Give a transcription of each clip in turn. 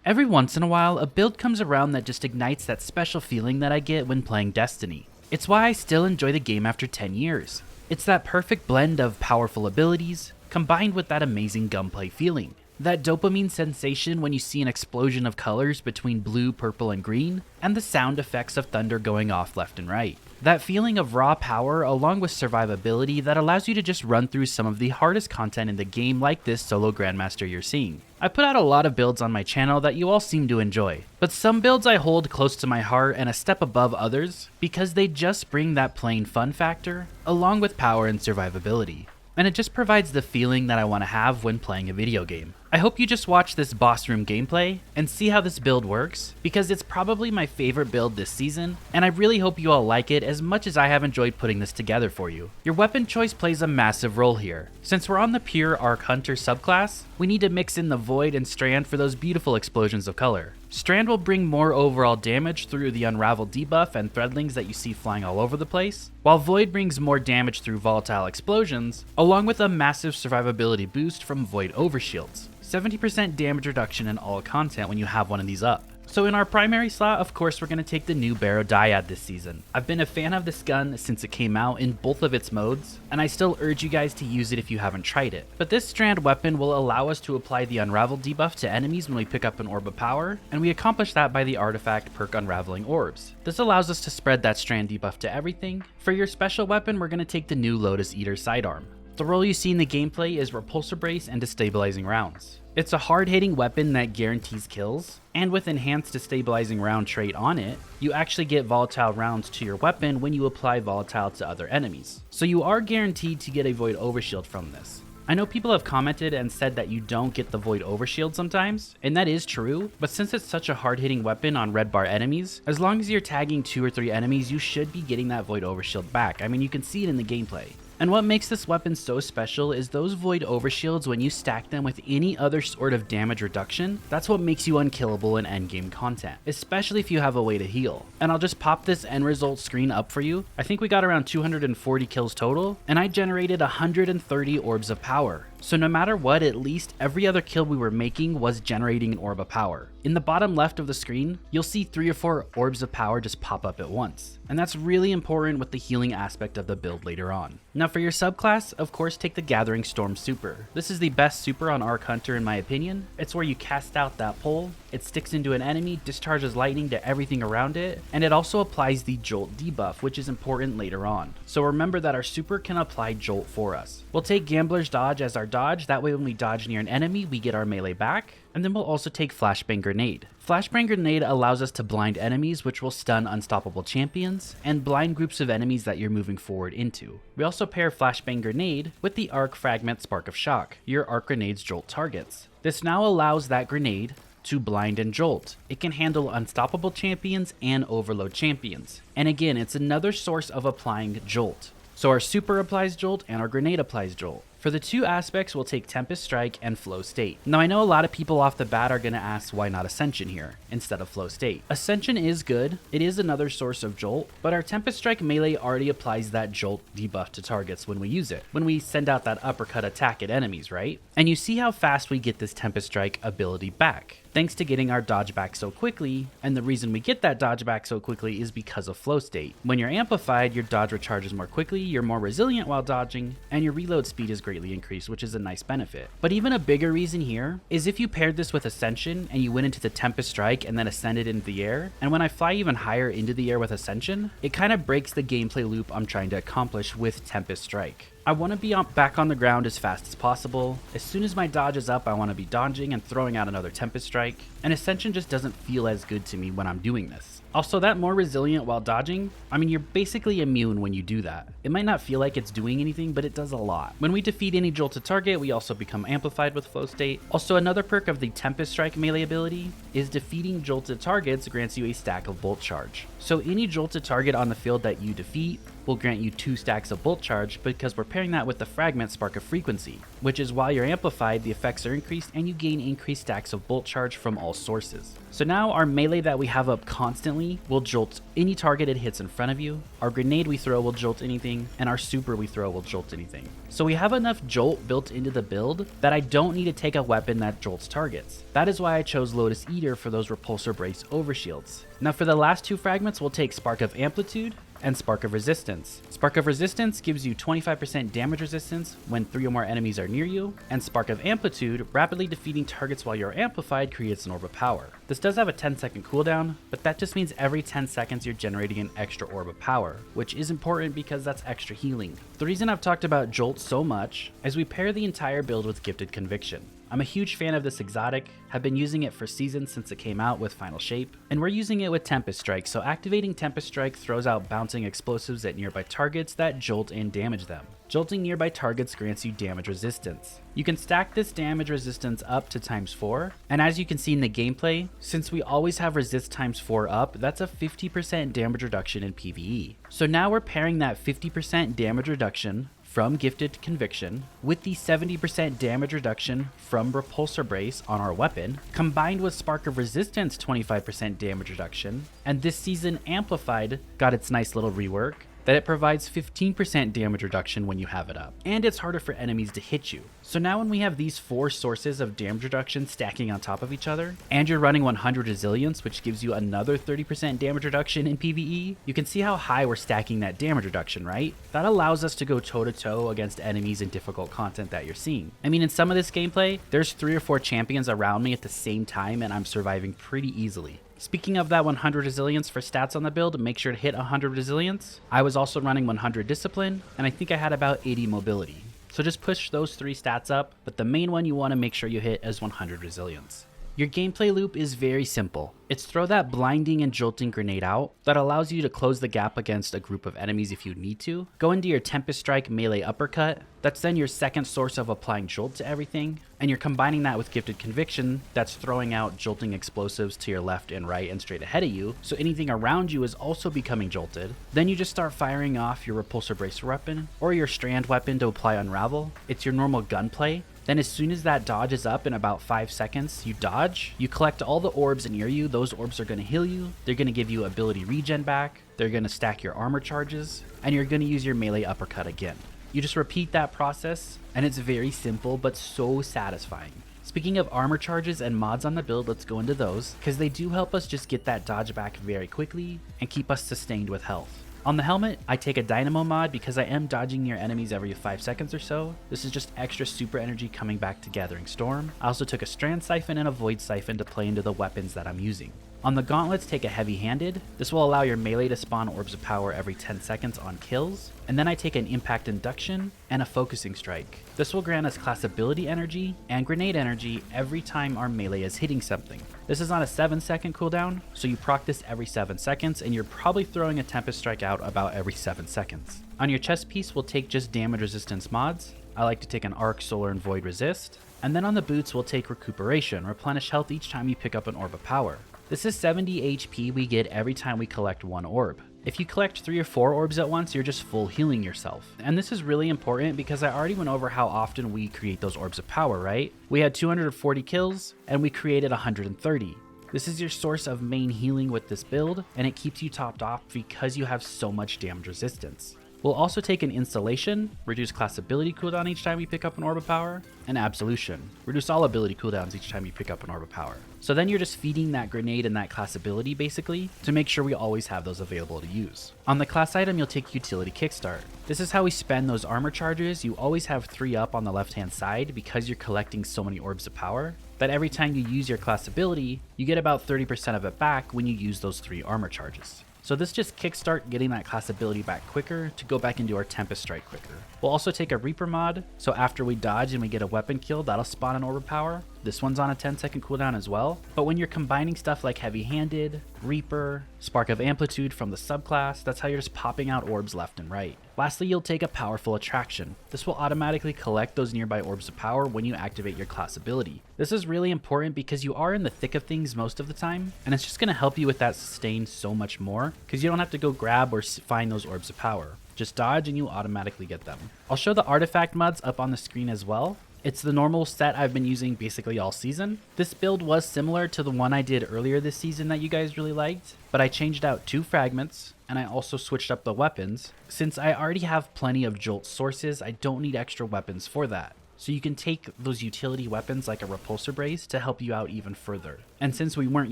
Every once in a while, a build comes around that just ignites that special feeling that I get when playing Destiny. It's why I still enjoy the game after 10 years. It's that perfect blend of powerful abilities, combined with that amazing gunplay feeling. That dopamine sensation when you see an explosion of colors between blue, purple, and green, and the sound effects of thunder going off left and right. That feeling of raw power along with survivability that allows you to just run through some of the hardest content in the game like this solo Grandmaster you're seeing. I put out a lot of builds on my channel that you all seem to enjoy, but some builds I hold close to my heart and a step above others because they just bring that plain fun factor along with power and survivability. And it just provides the feeling that I want to have when playing a video game. I hope you just watch this boss room gameplay and see how this build works, because it's probably my favorite build this season, and I really hope you all like it as much as I have enjoyed putting this together for you. Your weapon choice plays a massive role here. Since we're on the pure Arc Hunter subclass, we need to mix in the Void and Strand for those beautiful explosions of color. Strand will bring more overall damage through the unravel debuff and threadlings that you see flying all over the place, while Void brings more damage through volatile explosions, along with a massive survivability boost from Void overshields. 70% damage reduction in all content when you have one of these up. So in our primary slot, of course, we're going to take the new Barrow Dyad this season. I've been a fan of this gun since it came out in both of its modes, and I still urge you guys to use it if you haven't tried it. But this Strand weapon will allow us to apply the Unravel debuff to enemies when we pick up an Orb of Power, and we accomplish that by the artifact perk Unraveling Orbs. This allows us to spread that Strand debuff to everything. For your special weapon, we're going to take the new Lotus Eater sidearm. The role you see in the gameplay is Repulsor Brace and Destabilizing Rounds. It's a hard-hitting weapon that guarantees kills, and with enhanced Destabilizing Round trait on it, you actually get volatile rounds to your weapon when you apply volatile to other enemies. So you are guaranteed to get a Void Overshield from this. I know people have commented and said that you don't get the Void Overshield sometimes, and that is true, but since it's such a hard-hitting weapon on red bar enemies, as long as you're tagging 2 or 3 enemies, you should be getting that Void Overshield back. I mean, you can see it in the gameplay. And what makes this weapon so special is those Void Overshields, when you stack them with any other sort of damage reduction, that's what makes you unkillable in endgame content, especially if you have a way to heal. And I'll just pop this end result screen up for you. I think we got around 240 kills total, and I generated 130 Orbs of Power. So no matter what, at least every other kill we were making was generating an Orb of Power. In the bottom left of the screen, you'll see 3 or 4 Orbs of Power just pop up at once. And that's really important with the healing aspect of the build later on. Now for your subclass, of course, take the Gathering Storm Super. This is the best super on Arc Hunter in my opinion. It's where you cast out that pole, it sticks into an enemy, discharges lightning to everything around it, and it also applies the Jolt debuff, which is important later on. So remember that our super can apply Jolt for us. We'll take Gambler's Dodge as our dodge, that way when we dodge near an enemy, we get our melee back. And then we'll also take Flashbang Grenade. Flashbang Grenade allows us to blind enemies, which will stun unstoppable champions, and blind groups of enemies that you're moving forward into. We also pair Flashbang Grenade with the Arc Fragment Spark of Shock, your Arc Grenade's Jolt targets. This now allows that grenade to blind and jolt. It can handle unstoppable champions and overload champions. And again, it's another source of applying Jolt. So our super applies Jolt and our grenade applies Jolt. For the 2 aspects, we'll take Tempest Strike and Flow State. Now I know a lot of people off the bat are going to ask why not Ascension here instead of Flow State. Ascension is good, it is another source of Jolt, but our Tempest Strike melee already applies that Jolt debuff to targets when we use it, when we send out that uppercut attack at enemies, right? And you see how fast we get this Tempest Strike ability back, thanks to getting our dodge back so quickly, and the reason we get that dodge back so quickly is because of Flow State. When you're amplified, your dodge recharges more quickly, you're more resilient while dodging, and your reload speed is greatly increased, which is a nice benefit. But even a bigger reason here is if you paired this with Ascension and you went into the Tempest Strike and then ascended into the air, and when I fly even higher into the air with Ascension, it kind of breaks the gameplay loop I'm trying to accomplish with Tempest Strike. I want to be back on the ground as fast as possible. As soon as my dodge is up, I want to be dodging and throwing out another Tempest Strike, and Ascension just doesn't feel as good to me when I'm doing this. Also, that more resilient while dodging, I mean, you're basically immune when you do that. It might not feel like it's doing anything, but it does a lot. When we defeat any jolted target, we also become amplified with Flow State. Also, another perk of the Tempest Strike melee ability is defeating jolted targets grants you a stack of Bolt Charge. So any jolted target on the field that you defeat will grant you 2 stacks of Bolt Charge because we're pairing that with the Fragment Spark of Frequency, which is while you're amplified, the effects are increased and you gain increased stacks of Bolt Charge from all sources. So now our melee that we have up constantly only will jolt any target it hits in front of you, our grenade we throw will jolt anything, and our super we throw will jolt anything. So we have enough jolt built into the build that I don't need to take a weapon that jolts targets. That is why I chose Lotus Eater for those repulsor brace overshields. Now for the last two fragments, we'll take Spark of Amplitude and Spark of Resistance. Spark of Resistance gives you 25% damage resistance when 3 or more enemies are near you, and Spark of Amplitude, rapidly defeating targets while you're amplified, creates an orb of power. This does have a 10-second cooldown, but that just means every 10 seconds you're generating an extra orb of power, which is important because that's extra healing. The reason I've talked about Jolt so much is we pair the entire build with Gifted Conviction. I'm a huge fan of this exotic, have been using it for seasons since it came out with Final Shape, and we're using it with Tempest Strike, so activating Tempest Strike throws out bouncing explosives at nearby targets that jolt and damage them. Jolting nearby targets grants you damage resistance. You can stack this damage resistance up to ×4, and as you can see in the gameplay, since we always have resist ×4 up, that's a 50% damage reduction in PvE. So now we're pairing that 50% damage reduction from Gifted Conviction with the 70% damage reduction from Repulsor Brace on our weapon, combined with Spark of Resistance 25% damage reduction, and this season Amplified got its nice little rework that it provides 15% damage reduction when you have it up, and it's harder for enemies to hit you. So now when we have these 4 sources of damage reduction stacking on top of each other, and you're running 100 Resilience, which gives you another 30% damage reduction in PvE, you can see how high we're stacking that damage reduction, right? That allows us to go toe-to-toe against enemies in difficult content that you're seeing. I mean, in some of this gameplay, there's 3 or 4 champions around me at the same time, and I'm surviving pretty easily. Speaking of that 100 resilience for stats on the build, make sure to hit 100 resilience. I was also running 100 discipline, and I think I had about 80 mobility. So just push those 3 stats up, but the main one you want to make sure you hit is 100 resilience. Your gameplay loop is very simple. It's throw that blinding and jolting grenade out that allows you to close the gap against a group of enemies if you need to. Go into your Tempest Strike melee uppercut. That's then your second source of applying jolt to everything. And you're combining that with Gifted Conviction that's throwing out jolting explosives to your left and right and straight ahead of you. So anything around you is also becoming jolted. Then you just start firing off your Repulsor Brace weapon or your Strand weapon to apply Unravel. It's your normal gunplay. Then as soon as that dodge is up in about 5 seconds, you dodge, you collect all the orbs near you, those orbs are going to heal you, they're going to give you ability regen back, they're going to stack your armor charges, and you're going to use your melee uppercut again. You just repeat that process, and it's very simple but so satisfying. Speaking of armor charges and mods on the build, let's go into those, because they do help us just get that dodge back very quickly and keep us sustained with health. On the helmet, I take a Dynamo mod because I am dodging near enemies every 5 seconds or so. This is just extra super energy coming back to Gathering Storm. I also took a Strand Siphon and a Void Siphon to play into the weapons that I'm using. On the gauntlets, take a heavy-handed. This will allow your melee to spawn orbs of power every 10 seconds on kills. And then I take an impact induction and a focusing strike. This will grant us class ability energy and grenade energy every time our melee is hitting something. This is on a 7-second cooldown, so you proc this every 7 seconds, and you're probably throwing a Tempest Strike out about every 7 seconds. On your chest piece, we'll take just damage resistance mods. I like to take an Arc, Solar, and Void Resist. And then on the boots, we'll take Recuperation, replenish health each time you pick up an Orb of Power. This is 70 HP we get every time we collect 1 orb. If you collect 3 or 4 orbs at once, you're just full healing yourself. And this is really important because I already went over how often we create those orbs of power, right? We had 240 kills and we created 130. This is your source of main healing with this build, and it keeps you topped off because you have so much damage resistance. We'll also take an Installation, reduce class ability cooldown each time you pick up an Orb of Power, and Absolution, reduce all ability cooldowns each time you pick up an Orb of Power. So then you're just feeding that grenade and that class ability basically to make sure we always have those available to use. On the class item, you'll take Utility Kickstart. This is how we spend those armor charges. You always have 3 up on the left hand side because you're collecting so many Orbs of Power that every time you use your class ability, you get about 30% of it back when you use those 3 armor charges. So this just kickstart getting that class ability back quicker to go back into our Tempest Strike quicker. We'll also take a Reaper mod, so after we dodge and we get a weapon kill, that'll spawn an Orb of Power. This one's on a 10-second cooldown as well. But when you're combining stuff like Heavy Handed, Reaper, Spark of Amplitude from the subclass, that's how you're just popping out orbs left and right. Lastly, you'll take a Powerful Attraction. This will automatically collect those nearby orbs of power when you activate your class ability. This is really important because you are in the thick of things most of the time, and it's just going to help you with that sustain so much more because you don't have to go grab or find those orbs of power. Just dodge and you automatically get them. I'll show the artifact mods up on the screen as well. It's the normal set I've been using basically all season. This build was similar to the one I did earlier this season that you guys really liked, but I changed out 2 fragments, and I also switched up the weapons. Since I already have plenty of jolt sources, I don't need extra weapons for that. So you can take those utility weapons like a repulsor brace to help you out even further. And since we weren't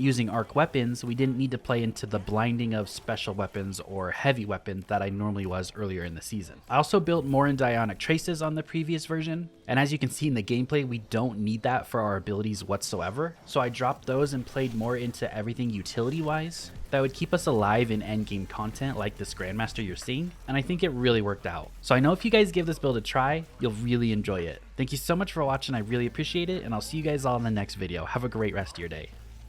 using arc weapons, we didn't need to play into the blinding of special weapons or heavy weapons that I normally was earlier in the season. I also built more Endionic traces on the previous version, and as you can see in the gameplay, we don't need that for our abilities whatsoever. So I dropped those and played more into everything utility wise that would keep us alive in endgame content like this Grandmaster you're seeing, and I think it really worked out. So I know if you guys give this build a try, you'll really enjoy it. Thank you so much for watching, I really appreciate it, and I'll see you guys all in the next video. Have a great rest of your day.